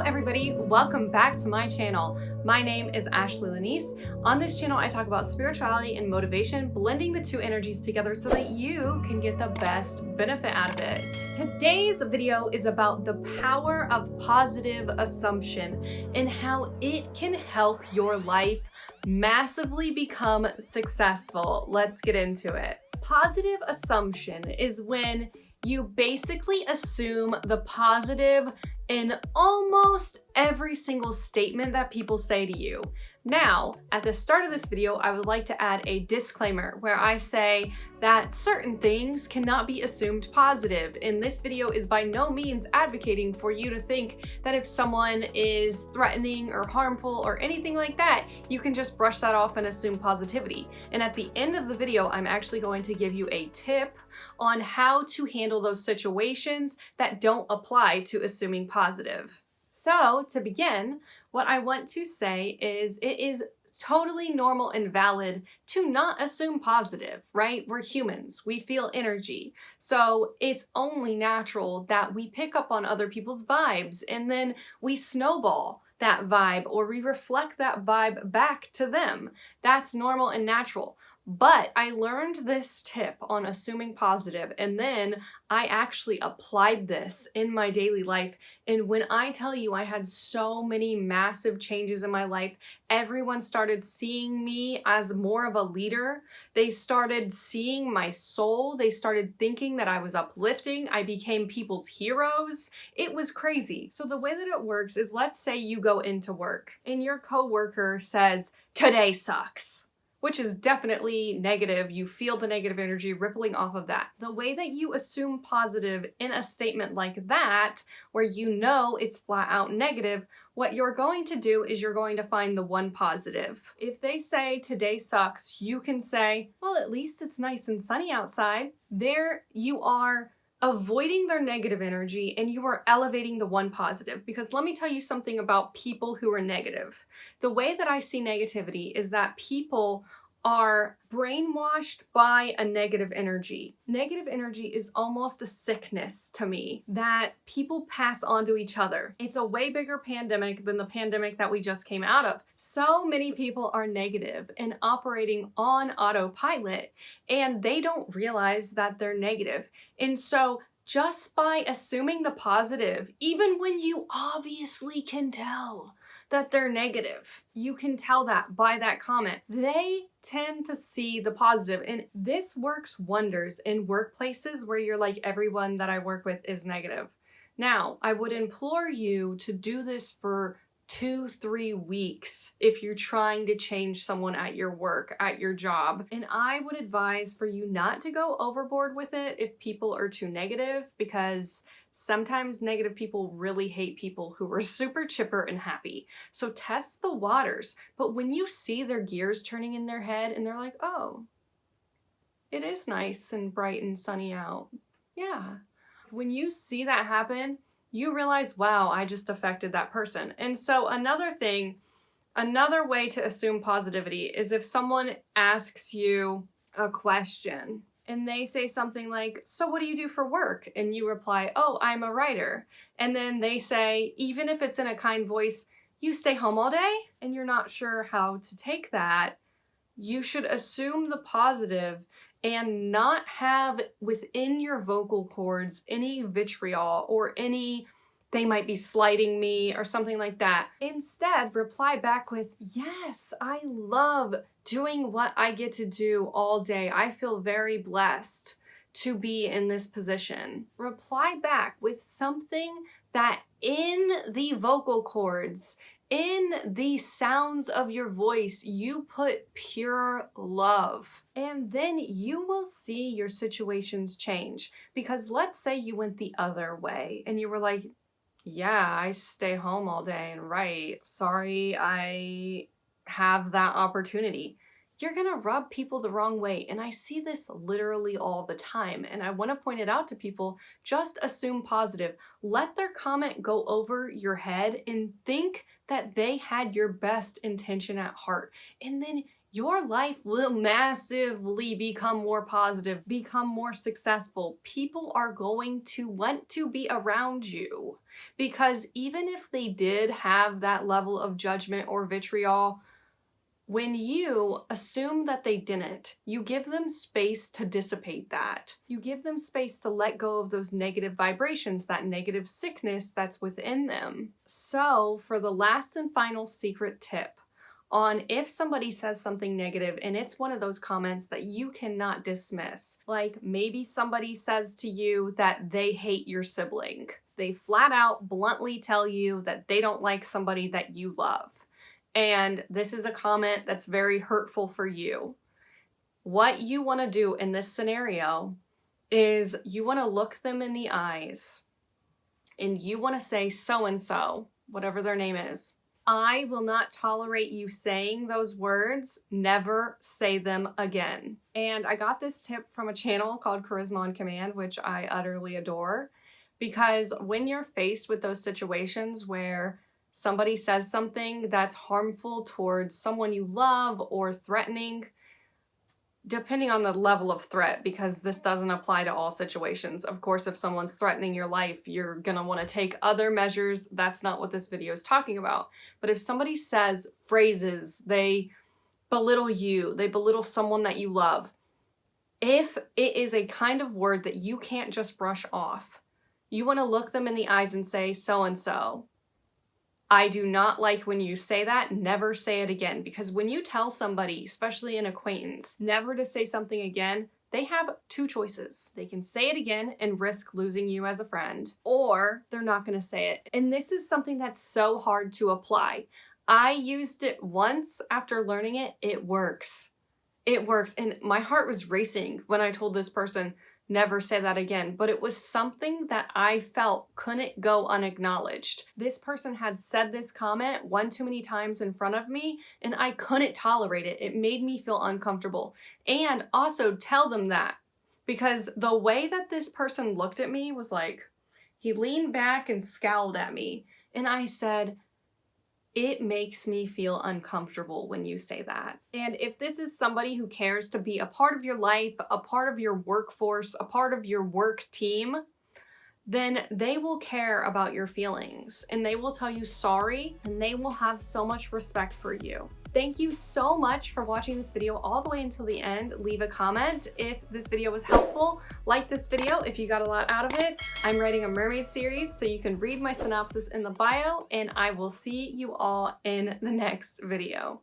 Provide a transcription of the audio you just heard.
everybody, welcome back to my channel. My name is Ashley Lanese. On this channel, I talk about spirituality and motivation, blending the two energies together so that you can get the best benefit out of it. Today's video is about the power of positive assumption and how it can help your life massively become successful. Let's get into it. Positive assumption is when you basically assume the positive in almost every single statement that people say to you. Now, at the start of this video, I would like to add a disclaimer where I say that certain things cannot be assumed positive, and this video is by no means advocating for you to think that if someone is threatening or harmful or anything like that, you can just brush that off and assume positivity. And at the end of the video, I'm actually going to give you a tip on how to handle those situations that don't apply to assuming positive. So to begin, what I want to say is it is totally normal and valid to not assume positive, right? We're humans, we feel energy. So it's only natural that we pick up on other people's vibes and then we snowball that vibe or we reflect that vibe back to them. That's normal and natural. But I learned this tip on assuming positive, and then I actually applied this in my daily life. And when I tell you I had so many massive changes in my life, everyone started seeing me as more of a leader. They started seeing my soul. They started thinking that I was uplifting. I became people's heroes. It was crazy. So the way that it works is, let's say you go into work and your coworker says, "Today sucks," which is definitely negative. You feel the negative energy rippling off of that. The way that you assume positive in a statement like that, where you know it's flat out negative, what you're going to do is you're going to find the one positive. If they say today sucks, you can say, well, at least it's nice and sunny outside. There you are avoiding their negative energy and you are elevating the one positive. Because let me tell you something about people who are negative. The way that I see negativity is that people are brainwashed by a negative energy. Negative energy is almost a sickness to me that people pass on to each other. It's a way bigger pandemic than the pandemic that we just came out of. So many people are negative and operating on autopilot, and they don't realize that they're negative. And so just by assuming the positive, even when you obviously can tell that they're negative, you can tell that by that comment, they tend to see the positive. And this works wonders in workplaces where you're like, everyone that I work with is negative. Now, I would implore you to do this for 2-3 weeks if you're trying to change someone at your work, at your job. And I would advise for you not to go overboard with it if people are too negative, because sometimes negative people really hate people who are super chipper and happy. So test the waters. But when you see their gears turning in their head and they're like, oh, it is nice and bright and sunny out. Yeah. When you see that happen, you realize, wow, I just affected that person. And so another way to assume positivity is if someone asks you a question and they say something like, so what do you do for work? And you reply, oh, I'm a writer. And then they say, even if it's in a kind voice, you stay home all day? And you're not sure how to take that. You should assume the positive and not have within your vocal cords any vitriol or any, they might be slighting me or something like that. Instead, reply back with, yes, I love doing what I get to do all day. I feel very blessed to be in this position. Reply back with something that in the vocal cords, in the sounds of your voice, you put pure love. And then you will see your situations change. Because let's say you went the other way and you were like, yeah, I stay home all day and write. Sorry, I have that opportunity. You're gonna rub people the wrong way. And I see this literally all the time. And I wanna point it out to people, just assume positive. Let their comment go over your head and think that they had your best intention at heart. And then your life will massively become more positive, become more successful. People are going to want to be around you because even if they did have that level of judgment or vitriol, when you assume that they didn't, you give them space to dissipate that. You give them space to let go of those negative vibrations, that negative sickness that's within them. So, for the last and final secret tip on if somebody says something negative and it's one of those comments that you cannot dismiss, like maybe somebody says to you that they hate your sibling. They flat out bluntly tell you that they don't like somebody that you love. And this is a comment that's very hurtful for you. What you want to do in this scenario is you want to look them in the eyes and you want to say, so-and-so, whatever their name is, I will not tolerate you saying those words. Never say them again. And I got this tip from a channel called Charisma on Command, which I utterly adore, because when you're faced with those situations where somebody says something that's harmful towards someone you love or threatening, depending on the level of threat, because this doesn't apply to all situations. Of course, if someone's threatening your life, you're gonna wanna take other measures. That's not what this video is talking about. But if somebody says phrases, they belittle you, they belittle someone that you love, if it is a kind of word that you can't just brush off, you wanna look them in the eyes and say, so-and-so, I do not like when you say that. Never say it again. Because when you tell somebody, especially an acquaintance, never to say something again, they have two choices. They can say it again and risk losing you as a friend, or they're not going to say it. And this is something that's so hard to apply. I used it once after learning it. It works. It works. And my heart was racing when I told this person, never say that again. But it was something that I felt couldn't go unacknowledged. This person had said this comment one too many times in front of me, and I couldn't tolerate it. It made me feel uncomfortable. And also tell them that, because the way that this person looked at me was like, he leaned back and scowled at me. And I said, it makes me feel uncomfortable when you say that. And if this is somebody who cares to be a part of your life, a part of your workforce, a part of your work team, then they will care about your feelings and they will tell you sorry and they will have so much respect for you. Thank you so much for watching this video all the way until the end. Leave a comment if this video was helpful. Like this video if you got a lot out of it. I'm writing a mermaid series, so you can read my synopsis in the bio, and I will see you all in the next video.